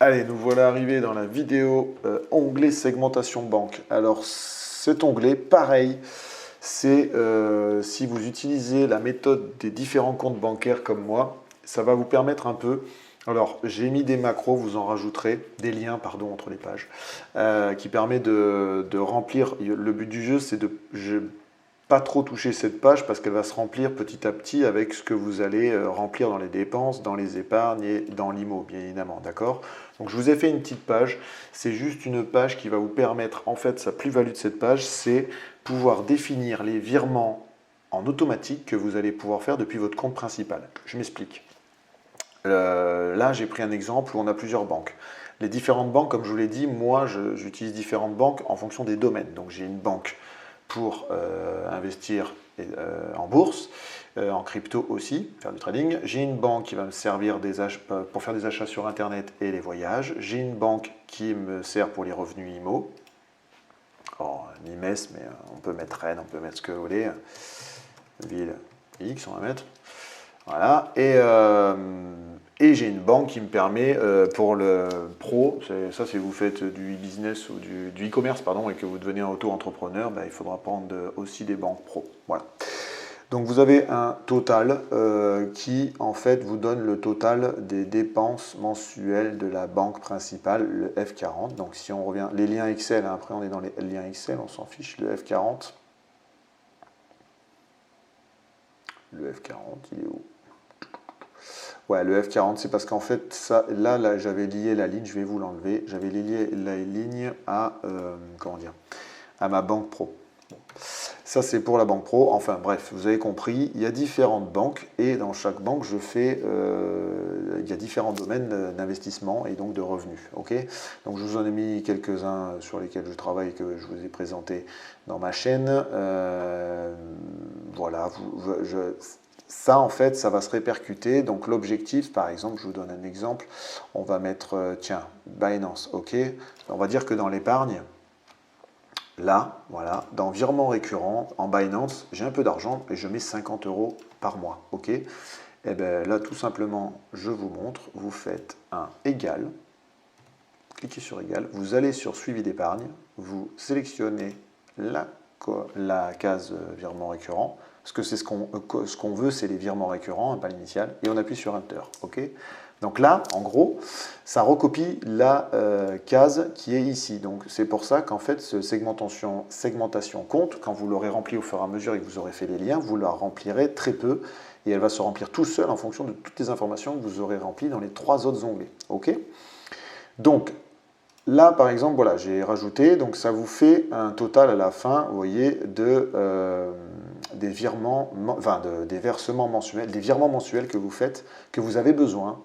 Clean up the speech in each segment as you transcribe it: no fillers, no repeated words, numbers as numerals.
Allez, nous voilà arrivés dans la vidéo onglet segmentation banque. Alors cet onglet, pareil, c'est si vous utilisez la méthode des différents comptes bancaires comme moi, ça va vous permettre un peu. Alors j'ai mis des macros, vous en rajouterez, des liens pardon entre les pages, qui permet de remplir. Le but du jeu, c'est de pas trop toucher cette page parce qu'elle va se remplir petit à petit avec ce que vous allez remplir dans les dépenses, dans les épargnes et dans l'IMO, bien évidemment, d'accord? Donc je vous ai fait une petite page, c'est juste une page qui va vous permettre, en fait, sa plus-value de cette page, c'est pouvoir définir les virements en automatique que vous allez pouvoir faire depuis votre compte principal. Je m'explique. Là, j'ai pris un exemple où on a plusieurs banques. Les différentes banques, comme je vous l'ai dit, moi, j'utilise différentes banques en fonction des domaines. Donc j'ai une banque pour investir en bourse, en crypto aussi, faire du trading. J'ai une banque qui va me servir pour faire des achats sur Internet et les voyages. J'ai une banque qui me sert pour les revenus IMO. Alors, Nimes, mais on peut mettre Rennes, on peut mettre ce que vous voulez. Ville X, on va mettre. Voilà. Et j'ai une banque qui me permet pour le pro, ça si vous faites du e-business ou du e-commerce pardon, et que vous devenez un auto-entrepreneur, il faudra prendre aussi des banques pro. Voilà. Donc vous avez un total qui en fait vous donne le total des dépenses mensuelles de la banque principale, le F40. Donc si on revient, les liens Excel, hein, après on est dans les liens Excel, on s'en fiche, le F40. Le F40, il est où? Ouais, le F40, c'est parce qu'en fait, ça, là j'avais lié la ligne, je vais vous l'enlever, j'avais lié la ligne à, comment dire, à ma banque pro. Bon. Ça, c'est pour la banque pro. Enfin, bref, vous avez compris, il y a différentes banques et dans chaque banque, il y a différents domaines d'investissement et donc de revenus. Ok. Donc, je vous en ai mis quelques-uns sur lesquels je travaille que je vous ai présenté dans ma chaîne. Voilà, ça, en fait, ça va se répercuter. Donc, l'objectif, par exemple, je vous donne un exemple. On va mettre, tiens, Binance, ok. On va dire que dans l'épargne, là, voilà, dans virement récurrent, en Binance, j'ai un peu d'argent et je mets 50 euros par mois, ok. Et bien là, tout simplement, je vous montre. Vous faites un égal. Cliquez sur égal. Vous allez sur suivi d'épargne. Vous sélectionnez la case virement récurrent. Parce que c'est ce qu'on veut, c'est les virements récurrents, un pas l'initial, et on appuie sur Enter. Ok. Donc là, en gros, ça recopie la case qui est ici. Donc c'est pour ça qu'en fait, ce segmentation compte, quand vous l'aurez rempli au fur et à mesure et que vous aurez fait les liens, vous la remplirez très peu, et elle va se remplir tout seul en fonction de toutes les informations que vous aurez remplies dans les 3 autres onglets. Ok. Donc, là, par exemple, voilà, j'ai rajouté, donc ça vous fait un total à la fin, vous voyez, des virements, des versements mensuels, des virements mensuels que vous faites, que vous avez besoin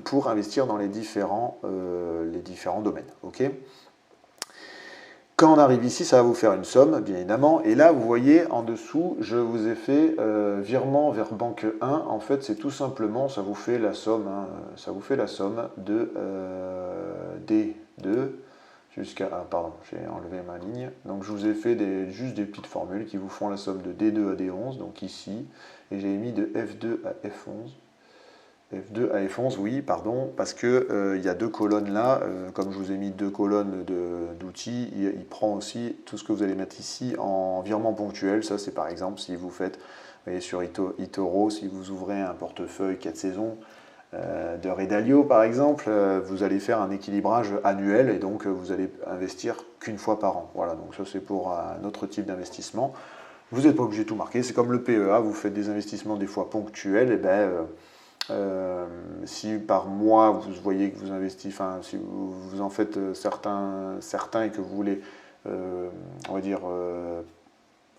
pour investir dans les différents domaines. Ok. Quand on arrive ici, ça va vous faire une somme, bien évidemment. Et là, vous voyez, en dessous, je vous ai fait virement vers banque 1. En fait, c'est tout simplement, ça vous fait la somme, hein, ça vous fait la somme de D2 jusqu'à... Ah, pardon, j'ai enlevé ma ligne. Donc, je vous ai fait juste des petites formules qui vous font la somme de D2 à D11, donc ici. Et j'ai mis de F2 à F11. F2 à F11, oui, pardon, parce que il y a 2 colonnes là, comme je vous ai mis 2 colonnes d'outils, il prend aussi tout ce que vous allez mettre ici en virement ponctuel. Ça, c'est par exemple si vous faites, vous voyez sur eToro, si vous ouvrez un portefeuille 4 saisons de Redalio par exemple, vous allez faire un équilibrage annuel et donc vous allez investir qu'une fois par an. Voilà, donc ça c'est pour un autre type d'investissement. Vous n'êtes pas obligé de tout marquer, c'est comme le PEA, vous faites des investissements des fois ponctuels, et ben si par mois vous voyez que vous investissez, enfin si vous en faites certains et que vous voulez, on va dire,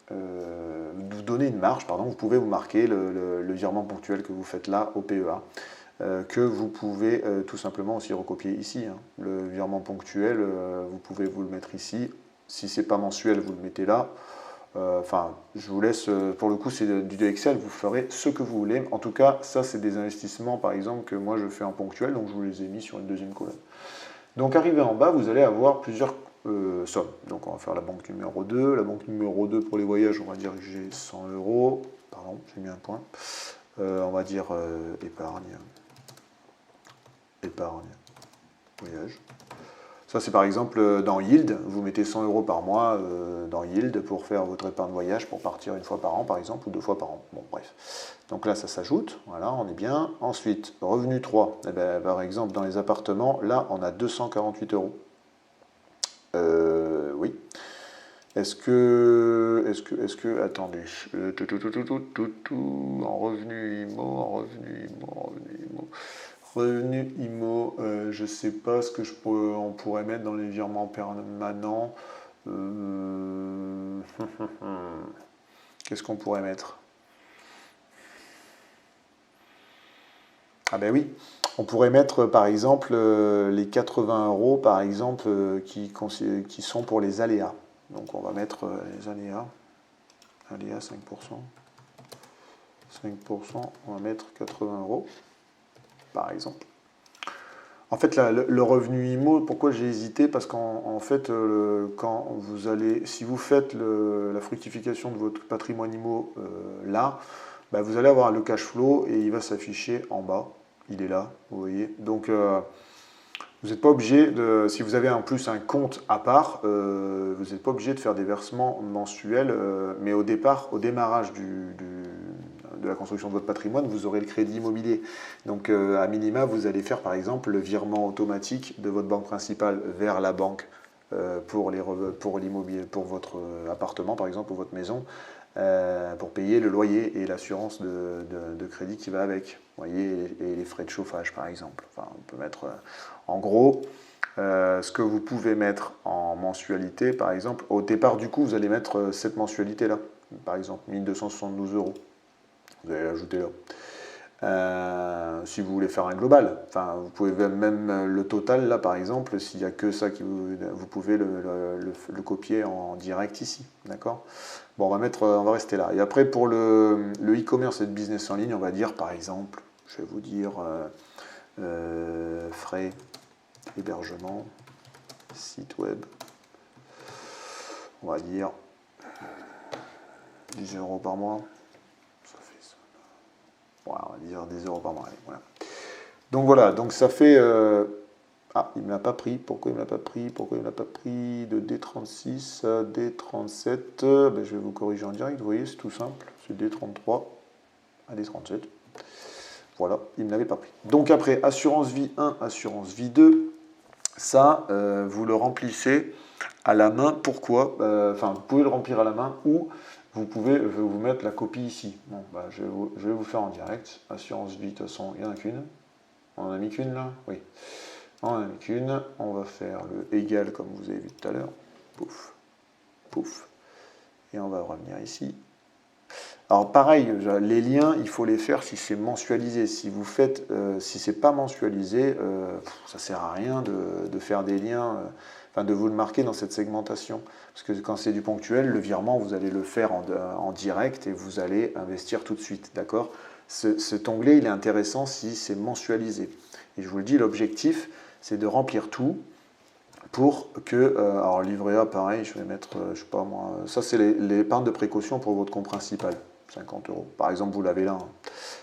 vous donner une marge, pardon, vous pouvez vous marquer le virement ponctuel que vous faites là au PEA, que vous pouvez tout simplement aussi recopier ici. Hein. Le virement ponctuel, vous pouvez vous le mettre ici. Si c'est pas mensuel, vous le mettez là. Enfin, je vous laisse, pour le coup, c'est du Excel, vous ferez ce que vous voulez. En tout cas, ça, c'est des investissements, par exemple, que moi, je fais en ponctuel, donc je vous les ai mis sur une deuxième colonne. Donc, arrivé en bas, vous allez avoir plusieurs sommes. Donc, on va faire la banque numéro 2. La banque numéro 2, pour les voyages, on va dire que j'ai 100 euros. Pardon, j'ai mis un point. On va dire épargne. épargne voyage. Ça, c'est par exemple dans Yield, vous mettez 100 € par mois dans Yield pour faire votre épargne voyage, pour partir une fois par an, par exemple, ou 2 fois par an. Bon, bref. Donc là, ça s'ajoute, voilà, on est bien. Ensuite, revenu 3, eh ben, par exemple, dans les appartements, là, on a 248 €. Oui. Attendez, en revenu IMO, je sais pas ce que on pourrait mettre dans les virements permanents. Qu'est-ce qu'on pourrait mettre? Ah ben oui, on pourrait mettre par exemple les 80 € par exemple qui sont pour les aléas. Donc on va mettre les aléas, 5%. 5%, on va mettre 80 € par exemple. En fait, le revenu IMO, pourquoi j'ai hésité? Parce qu'en fait, quand vous allez, si vous faites la fructification de votre patrimoine IMO là, bah, vous allez avoir le cash flow et il va s'afficher en bas. Il est là, vous voyez. Donc, vous n'êtes pas obligé de, si vous avez en plus un compte à part, vous n'êtes pas obligé de faire des versements mensuels, mais au départ, au démarrage de la construction de votre patrimoine, vous aurez le crédit immobilier. Donc, à minima, vous allez faire par exemple le virement automatique de votre banque principale vers la banque pour l'immobilier, pour votre appartement par exemple ou votre maison, pour payer le loyer et l'assurance de crédit qui va avec. Vous voyez, et les frais de chauffage par exemple. Enfin, on peut mettre, en gros, ce que vous pouvez mettre en mensualité, par exemple, au départ du coup, vous allez mettre cette mensualité-là, par exemple, 1272 €. Vous allez l'ajouter là. Si vous voulez faire un global, enfin, vous pouvez même le total là par exemple, s'il n'y a que ça qui vous pouvez le copier en direct ici, d'accord? Bon, on va rester là. Et après pour le e-commerce et le business en ligne, on va dire par exemple, je vais vous dire frais hébergement, site web, on va dire 10 € par mois. Voilà, on va dire 10 € par mois. Allez, voilà. Donc voilà, donc ça fait... Ah, il ne me l'a pas pris. Pourquoi il ne me l'a pas pris? Pourquoi il ne me l'a pas pris? De D36 à D37. Ben, je vais vous corriger en direct. Vous voyez, c'est tout simple. C'est D33 à D37. Voilà, il ne me l'avait pas pris. Donc après, assurance vie 1, assurance vie 2. Ça, vous le remplissez à la main. Pourquoi? Enfin, vous pouvez le remplir à la main ou... vous pouvez vous mettre la copie ici. Bon, bah, je vais vous faire en direct. Assurance vie, de toute façon, il n'y en a qu'une. On en a mis qu'une là? Oui. On en a mis qu'une. On va faire le égal comme vous avez vu tout à l'heure. Pouf. Pouf. Et on va revenir ici. Alors pareil, les liens, il faut les faire si c'est mensualisé. Si vous faites, si c'est pas mensualisé, ça sert à rien de faire des liens, enfin de vous le marquer dans cette segmentation. Parce que quand c'est du ponctuel, le virement, vous allez le faire en direct et vous allez investir tout de suite, d'accord? Cet onglet, il est intéressant si c'est mensualisé. Et je vous le dis, l'objectif, c'est de remplir tout pour que, alors livret A, pareil, je vais mettre, je sais pas moi, ça c'est l'épargne de précaution pour votre compte principal. 50 €. Par exemple, vous l'avez là. Hein.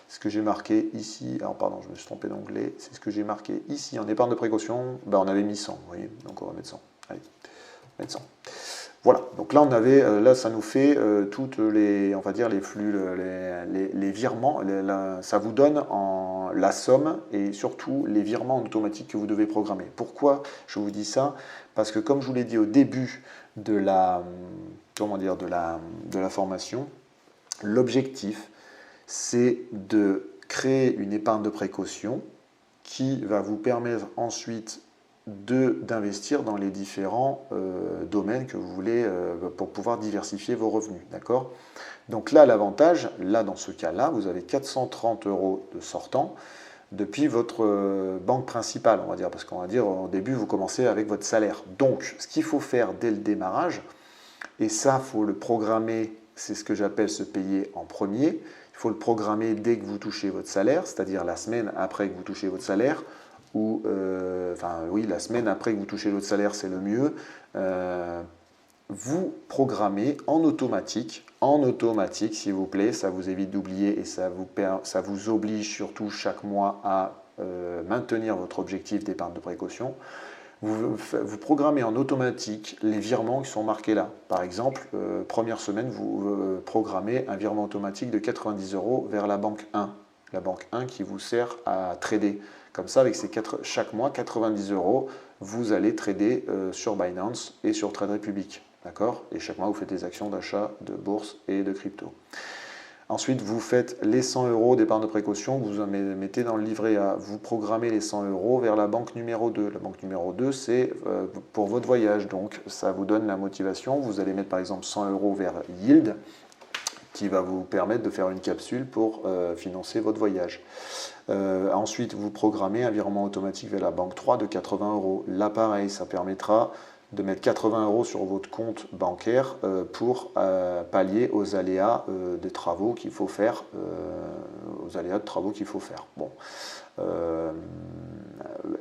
Ce que j'ai marqué ici, alors pardon, je me suis trompé d'onglet, c'est ce que j'ai marqué ici en épargne de précaution, ben, on avait mis 100, vous voyez, donc on va mettre 100. Allez, on va mettre 100. Voilà, donc là on avait, là ça nous fait toutes les, on va dire les flux, les virements, ça vous donne la somme et surtout les virements automatiques que vous devez programmer. Pourquoi je vous dis ça? Parce que comme je vous l'ai dit au début de la, comment dire, de la formation, l'objectif, c'est de créer une épargne de précaution qui va vous permettre ensuite d'investir dans les différents domaines que vous voulez pour pouvoir diversifier vos revenus. D'accord? Donc là, l'avantage, là dans ce cas-là, vous avez 430 € de sortant depuis votre banque principale, on va dire, parce qu'on va dire au début, vous commencez avec votre salaire. Donc, ce qu'il faut faire dès le démarrage, et ça, il faut le programmer. C'est ce que j'appelle se payer en premier. Il faut le programmer dès que vous touchez votre salaire, c'est-à-dire la semaine après que vous touchez votre salaire, ou enfin oui, la semaine après que vous touchez votre salaire, c'est le mieux. Vous programmez en automatique, s'il vous plaît, ça vous évite d'oublier et ça vous oblige surtout chaque mois à maintenir votre objectif d'épargne de précaution, vous programmez en automatique les virements qui sont marqués là. Par exemple, première semaine, vous programmez un virement automatique de 90 € vers la banque 1. La banque 1 qui vous sert à trader. Comme ça, avec chaque mois, 90 €, vous allez trader sur Binance et sur Trade Republic. D'accord? Et chaque mois, vous faites des actions d'achat de bourse et de crypto. Ensuite, vous faites les 100 € d'épargne de précaution, vous en mettez dans le livret A. Vous programmez les 100 € vers la banque numéro 2. La banque numéro 2, c'est pour votre voyage. Donc, ça vous donne la motivation. Vous allez mettre par exemple 100 € vers Yield, qui va vous permettre de faire une capsule pour financer votre voyage. Ensuite, vous programmez un virement automatique vers la banque 3 de 80 €. Là, pareil, ça permettra de mettre 80 € sur votre compte bancaire pour pallier aux aléas des travaux qu'il faut faire. Bon.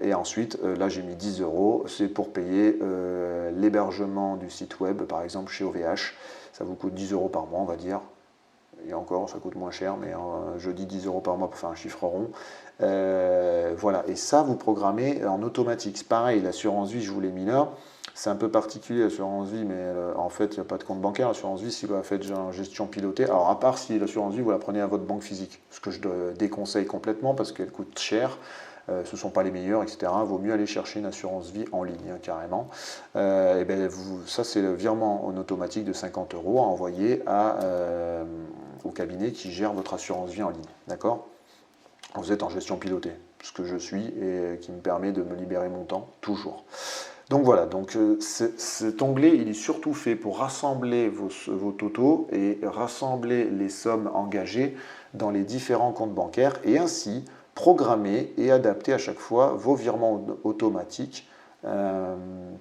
Et ensuite, là j'ai mis 10 €, c'est pour payer l'hébergement du site web, par exemple chez OVH. Ça vous coûte 10 € par mois, on va dire. Et encore, ça coûte moins cher, mais je dis 10 € par mois pour faire un chiffre rond. Voilà, et ça, vous programmez en automatique. C'est pareil, l'assurance vie, je vous l'ai mis là. C'est un peu particulier l'assurance vie, mais en fait, il n'y a pas de compte bancaire. L'assurance vie, si vous la faites en gestion pilotée, alors à part si l'assurance vie, vous la prenez à votre banque physique, ce que je déconseille complètement parce qu'elle coûte cher. Ce ne sont pas les meilleurs, etc. Il vaut mieux aller chercher une assurance vie en ligne, hein, carrément. Et ben ça, c'est le virement en automatique de 50 € à envoyer au cabinet qui gère votre assurance vie en ligne. D'accord? Vous êtes en gestion pilotée, ce que je suis, et qui me permet de me libérer mon temps, toujours. Donc voilà, donc cet onglet, il est surtout fait pour rassembler vos totaux et rassembler les sommes engagées dans les différents comptes bancaires et ainsi programmer et adapter à chaque fois vos virements automatiques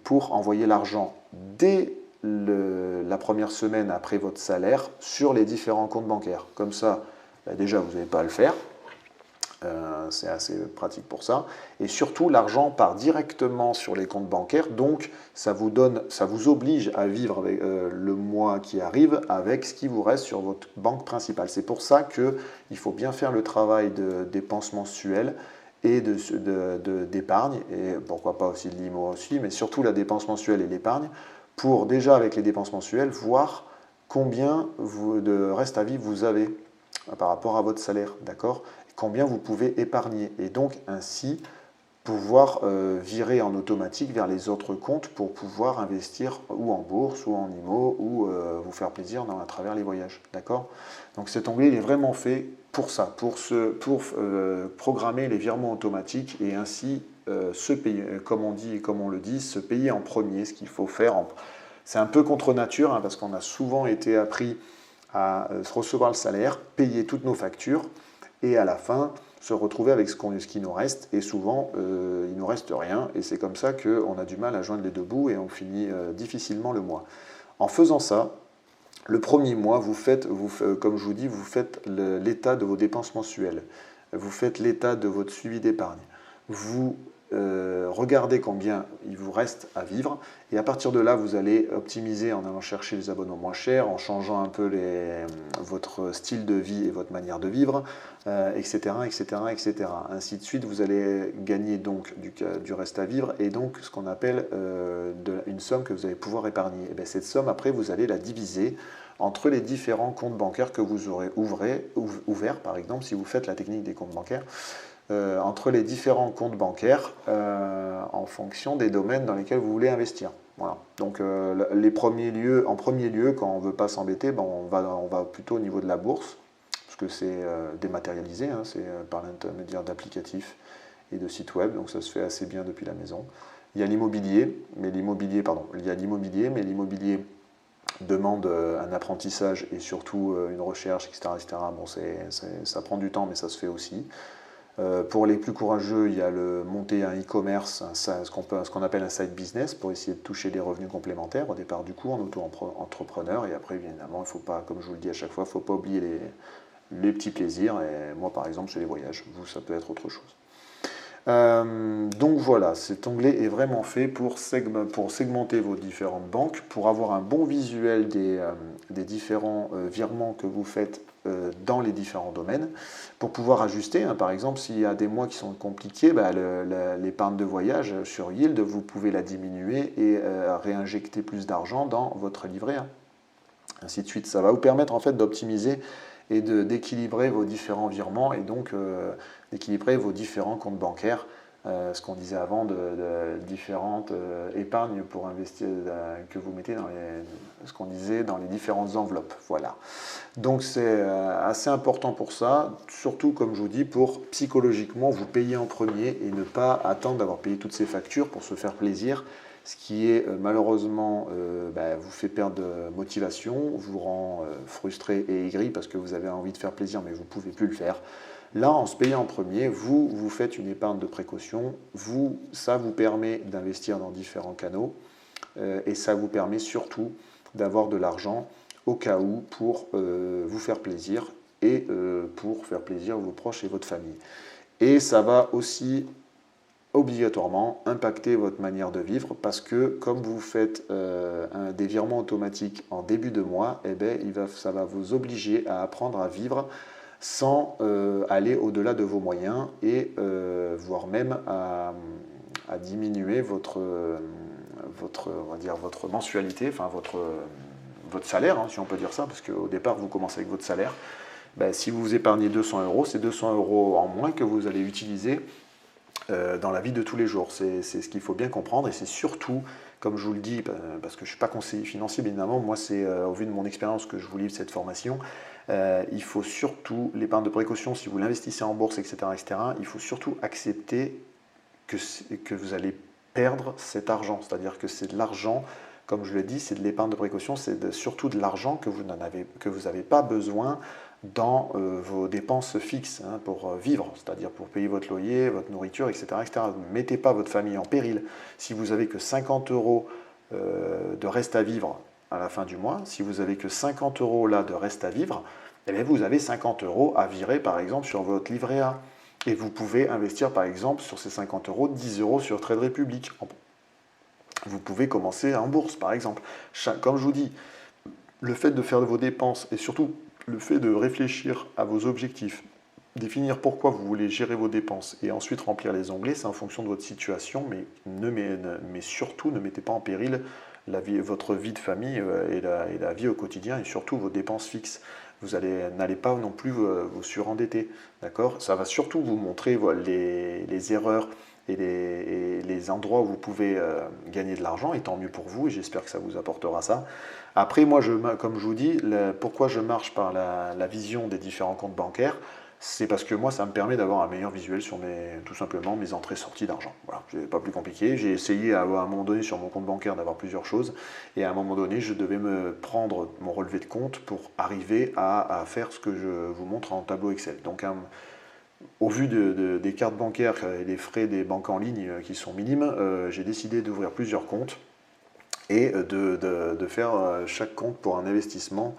pour envoyer l'argent dès la première semaine après votre salaire sur les différents comptes bancaires. Comme ça, déjà, vous n'avez pas à le faire. C'est assez pratique pour ça. Et surtout, l'argent part directement sur les comptes bancaires, donc ça vous oblige à vivre avec, le mois qui arrive avec ce qui vous reste sur votre banque principale. C'est pour ça qu'il faut bien faire le travail de dépenses mensuelles et d'épargne, et pourquoi pas aussi de l'IMO aussi, mais surtout la dépense mensuelle et l'épargne, pour déjà avec les dépenses mensuelles, voir combien de reste à vivre vous avez par rapport à votre salaire, d'accord? Combien vous pouvez épargner et donc ainsi pouvoir virer en automatique vers les autres comptes pour pouvoir investir ou en bourse ou en IMO ou vous faire plaisir à travers les voyages. D'accord? Donc cet onglet il est vraiment fait pour ça, pour programmer les virements automatiques et ainsi se payer, comme on dit et comme on le dit, se payer en premier, ce qu'il faut faire. C'est un peu contre nature hein, parce qu'on a souvent été appris à recevoir le salaire, payer toutes nos factures et à la fin se retrouver avec ce qui nous reste et souvent il ne nous reste rien et c'est comme ça qu'on a du mal à joindre les deux bouts et on finit difficilement le mois. En faisant ça, le premier mois, comme je vous dis, vous faites l'état de vos dépenses mensuelles, vous faites l'état de votre suivi d'épargne, vous regardez combien il vous reste à vivre et à partir de là vous allez optimiser en allant chercher les abonnements moins chers, en changeant un peu votre style de vie et votre manière de vivre, etc., etc., etc. Ainsi de suite, vous allez gagner donc du reste à vivre et donc ce qu'on appelle une somme que vous allez pouvoir épargner. Et bien, cette somme après vous allez la diviser entre les différents comptes bancaires que vous aurez ouverts, par exemple si vous faites la technique des comptes bancaires. Entre les différents comptes bancaires en fonction des domaines dans lesquels vous voulez investir. Voilà. Donc en premier lieu, quand on ne veut pas s'embêter, on va plutôt au niveau de la bourse, parce que c'est dématérialisé, hein, c'est par l'intermédiaire d'applicatifs et de sites web, donc ça se fait assez bien depuis la maison. Il y a l'immobilier, mais l'immobilier demande un apprentissage et surtout une recherche, etc. etc. Bon, ça prend du temps, mais ça se fait aussi. Pour les plus courageux, il y a monter un e-commerce, ce qu'on appelle un side business, pour essayer de toucher des revenus complémentaires au départ du coup en auto-entrepreneur. Et après, évidemment, il ne faut pas, comme je vous le dis à chaque fois, il ne faut pas oublier les petits plaisirs. Et moi, par exemple, c'est les voyages. Vous, ça peut être autre chose. Donc voilà, cet onglet est vraiment fait pour segmenter vos différentes banques, pour avoir un bon visuel des différents virements que vous faites dans les différents domaines, pour pouvoir ajuster. Par exemple, s'il y a des mois qui sont compliqués, l'épargne de voyage sur Yield, vous pouvez la diminuer et réinjecter plus d'argent dans votre livret A. Ainsi de suite. Ça va vous permettre en fait d'optimiser et d'équilibrer vos différents virements et donc d'équilibrer vos différents comptes bancaires. Ce qu'on disait avant de différentes épargnes pour investir que vous mettez dans ce qu'on disait dans les différentes enveloppes. Voilà. Donc c'est assez important pour ça, surtout comme je vous dis, pour psychologiquement vous payer en premier et ne pas attendre d'avoir payé toutes ces factures pour se faire plaisir, ce qui est malheureusement vous fait perdre de motivation, vous rend frustré et aigri parce que vous avez envie de faire plaisir mais vous ne pouvez plus le faire. Là, en se payant en premier, vous faites une épargne de précaution, ça vous permet d'investir dans différents canaux et ça vous permet surtout d'avoir de l'argent au cas où pour vous faire plaisir et pour faire plaisir vos proches et votre famille. Et ça va aussi obligatoirement impacter votre manière de vivre parce que comme vous faites des virements automatiques en début de mois, ça va vous obliger à apprendre à vivre sans aller au-delà de vos moyens et voire même à diminuer votre mensualité, enfin votre salaire, si on peut dire ça, parce qu'au départ vous commencez avec votre salaire. Si vous épargnez 200 euros, c'est 200 euros en moins que vous allez utiliser dans la vie de tous les jours. C'est ce qu'il faut bien comprendre et c'est surtout, comme je vous le dis, parce que je ne suis pas conseiller financier, bien évidemment, moi c'est au vu de mon expérience que je vous livre cette formation, il faut surtout, l'épargne de précaution, si vous l'investissez en bourse, etc., il faut surtout accepter que vous allez perdre cet argent, c'est-à-dire que c'est de l'argent, comme je l'ai dit, c'est de l'épargne de précaution, c'est surtout de l'argent que vous n'avez pas besoin dans vos dépenses fixes pour vivre, c'est-à-dire pour payer votre loyer, votre nourriture, etc. etc. Ne mettez pas votre famille en péril. Si vous n'avez que 50 euros de reste à vivre à la fin du mois, si vous n'avez que 50 euros là de reste à vivre, vous avez 50 euros à virer par exemple sur votre livret A. Et vous pouvez investir par exemple sur ces 50 euros, 10 euros sur Trade Republic. Vous pouvez commencer en bourse par exemple. Comme je vous dis, le fait de faire vos dépenses et surtout le fait de réfléchir à vos objectifs, définir pourquoi vous voulez gérer vos dépenses et ensuite remplir les onglets, c'est en fonction de votre situation, mais surtout ne mettez pas en péril votre vie de famille et la vie au quotidien et surtout vos dépenses fixes. Vous n'allez pas non plus vous surendetter, d'accord? Ça va surtout vous montrer les erreurs et les endroits où vous pouvez gagner de l'argent, et tant mieux pour vous, et j'espère que ça vous apportera ça. Après, moi, comme je vous dis, pourquoi je marche par la vision des différents comptes bancaires, c'est parce que moi, ça me permet d'avoir un meilleur visuel sur tout simplement mes entrées-sorties d'argent. Voilà, c'est pas plus compliqué. J'ai essayé à un moment donné sur mon compte bancaire d'avoir plusieurs choses, et à un moment donné, je devais me prendre mon relevé de compte pour arriver à faire ce que je vous montre en tableau Excel. Donc, au vu des cartes bancaires et des frais des banques en ligne qui sont minimes, j'ai décidé d'ouvrir plusieurs comptes et de faire chaque compte pour un investissement,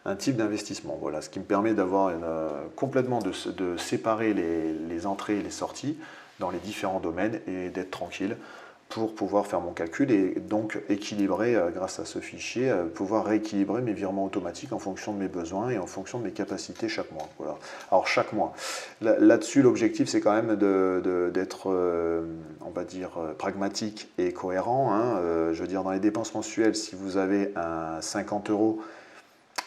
un type d'investissement. Voilà, ce qui me permet d'avoir complètement de séparer les entrées et les sorties dans les différents domaines et d'être tranquille pour pouvoir faire mon calcul et donc équilibrer grâce à ce fichier, pouvoir rééquilibrer mes virements automatiques en fonction de mes besoins et en fonction de mes capacités chaque mois. Voilà. Alors chaque mois. Là-dessus, l'objectif c'est quand même d'être, on va dire, pragmatique et cohérent. Je veux dire, dans les dépenses mensuelles, si vous avez un 50 euros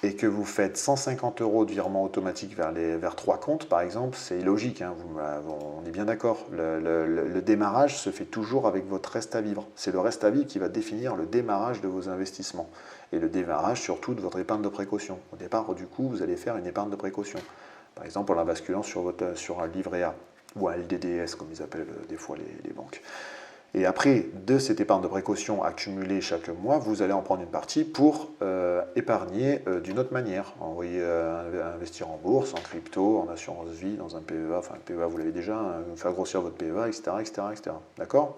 et que vous faites 150 euros de virement automatique vers 3 comptes, par exemple, c'est illogique, on est bien d'accord. Le démarrage se fait toujours avec votre reste à vivre. C'est le reste à vivre qui va définir le démarrage de vos investissements et le démarrage surtout de votre épargne de précaution. Au départ, du coup, vous allez faire une épargne de précaution. Par exemple, en la basculant sur un livret A ou un LDDS, comme ils appellent des fois les banques. Et après, de cette épargne de précaution accumulée chaque mois, vous allez en prendre une partie pour épargner d'une autre manière. Investir en bourse, en crypto, en assurance vie, dans un PEA, enfin le PEA vous l'avez déjà, faire grossir votre PEA, etc. etc., etc. D'accord?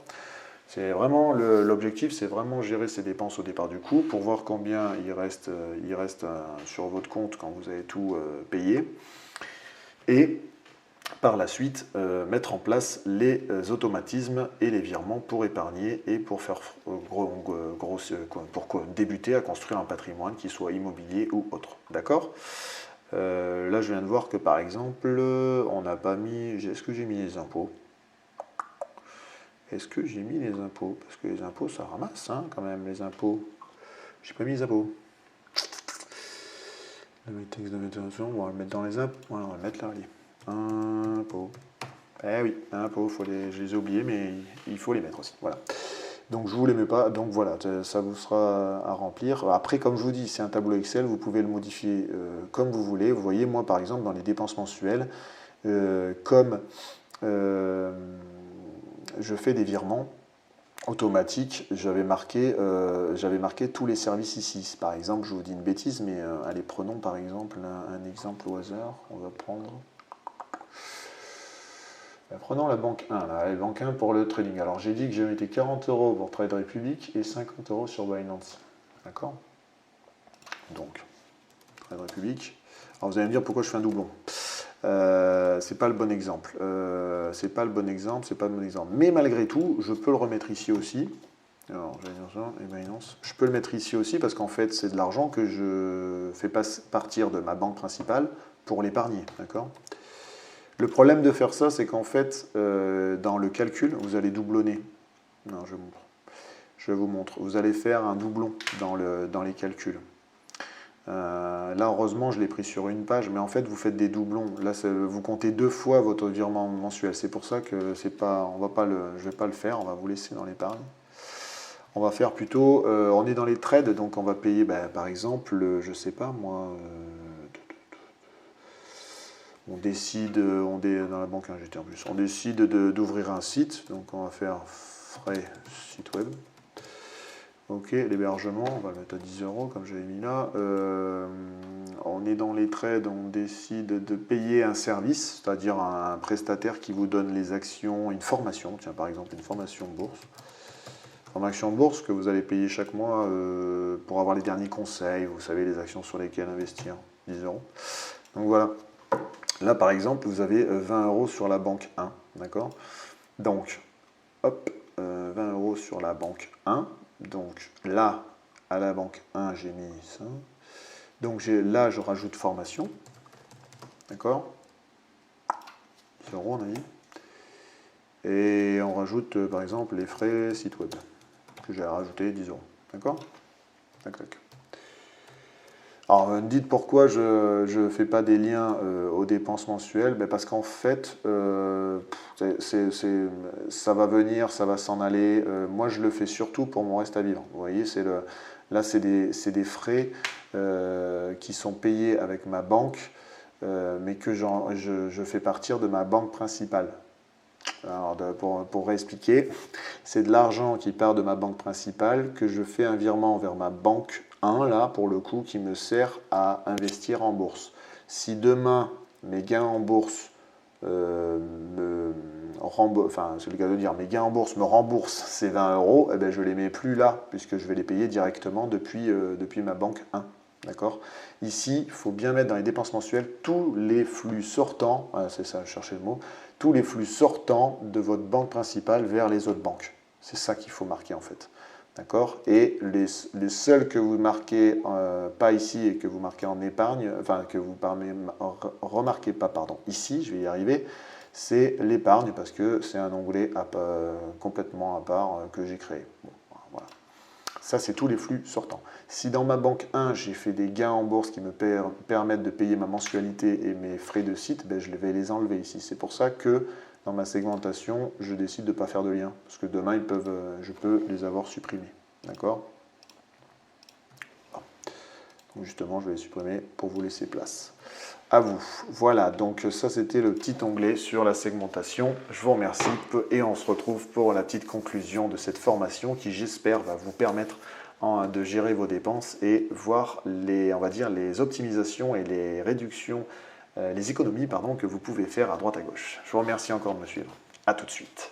C'est vraiment l'objectif, c'est vraiment gérer ses dépenses au départ du coup pour voir combien il reste sur votre compte quand vous avez tout payé. Et par la suite mettre en place les automatismes et les virements pour épargner et pour faire pour débuter à construire un patrimoine qui soit immobilier ou autre. D'accord? Là, je viens de voir que par exemple, on n'a pas mis. Est-ce que j'ai mis les impôts? Est-ce que j'ai mis les impôts? Parce que les impôts, ça ramasse hein, quand même, les impôts. J'ai pas mis les impôts. Le texte de méthodation, on va le mettre dans les impôts. Voilà, on va le mettre là, allez. Impôts. Eh oui, impôts, je les ai oubliés, mais il faut les mettre aussi. Voilà. Donc je ne vous les mets pas, donc voilà, ça vous sera à remplir. Après, comme je vous dis, c'est un tableau Excel, vous pouvez le modifier comme vous voulez. Vous voyez, moi par exemple, dans les dépenses mensuelles, comme je fais des virements automatiques, j'avais marqué tous les services ici. Par exemple, je vous dis une bêtise, mais allez, prenons par exemple un exemple au hasard. On va prendre... Prenons la banque 1, la banque 1 pour le trading. Alors j'ai dit que je mettais 40 € pour Trade Republic et 50 € sur Binance. D'accord? Donc, Trade Republic. Alors vous allez me dire pourquoi je fais un doublon. C'est pas le bon exemple. C'est pas le bon exemple. Mais malgré tout, je peux le remettre ici aussi. Alors, je vais dire ça, et Binance. Je peux le mettre ici aussi parce qu'en fait, c'est de l'argent que je fais partir de ma banque principale pour l'épargner. D'accord? Le problème de faire ça, c'est qu'en fait, dans le calcul, vous allez doublonner. Non, je vous montre. Vous allez faire un doublon dans les calculs. Là, heureusement, je l'ai pris sur une page, mais en fait, vous faites des doublons. Là, vous comptez 2 fois votre virement mensuel. C'est pour ça que je ne vais pas le faire. On va vous laisser dans l'épargne. On va faire plutôt, on est dans les trades, donc on va payer, par exemple, je ne sais pas moi... on décide, dans la banque GT en plus, on décide d'ouvrir un site, donc on va faire frais site web. Ok, l'hébergement, on va le mettre à 10 € comme j'avais mis là. On est dans les trades, on décide de payer un service, c'est-à-dire un prestataire qui vous donne les actions, une formation, tiens par exemple une formation bourse. Formation bourse que vous allez payer chaque mois pour avoir les derniers conseils, vous savez les actions sur lesquelles investir, 10 €. Donc voilà. Là, par exemple, vous avez 20 € sur la banque 1, d'accord? Donc, hop, 20 € sur la banque 1. Donc là, à la banque 1, j'ai mis ça. Donc là, je rajoute formation, d'accord? 10 €, on a dit. Et on rajoute, par exemple, les frais site web, que j'ai rajouté 10 €, d'accord? Tac, tac. Alors, me dites pourquoi je ne fais pas des liens aux dépenses mensuelles. Parce qu'en fait, ça va venir, ça va s'en aller. Moi, je le fais surtout pour mon reste à vivre. Vous voyez, là, c'est des frais qui sont payés avec ma banque, mais que je fais partir de ma banque principale. Alors, pour réexpliquer, c'est de l'argent qui part de ma banque principale, que je fais un virement vers ma banque 1, là, pour le coup, qui me sert à investir en bourse. Si demain, mes gains en bourse c'est le cas de dire, mes gains en bourse me remboursent ces 20 €, je ne les mets plus là, puisque je vais les payer directement depuis ma banque 1. D'accord? Ici, il faut bien mettre dans les dépenses mensuelles tous les flux sortants, c'est ça, je cherchais le mot, tous les flux sortants de votre banque principale vers les autres banques. C'est ça qu'il faut marquer en fait. D'accord? Et les seuls que vous marquez pas ici et que vous marquez en épargne, enfin que vous remarquez pas, pardon, ici, je vais y arriver, c'est l'épargne parce que c'est un onglet complètement à part que j'ai créé. Bon, voilà. Ça, c'est tous les flux sortants. Si dans ma banque 1, j'ai fait des gains en bourse qui me permettent de payer ma mensualité et mes frais de site, je vais les enlever ici. C'est pour ça que dans ma segmentation, je décide de ne pas faire de lien. Parce que demain, je peux les avoir supprimés. D'accord? Donc justement, je vais les supprimer pour vous laisser place. À vous. Voilà, donc ça c'était le petit onglet sur la segmentation. Je vous remercie et on se retrouve pour la petite conclusion de cette formation qui j'espère va vous permettre de gérer vos dépenses et voir les optimisations et les réductions, les économies que vous pouvez faire à droite à gauche. Je vous remercie encore de me suivre. À tout de suite.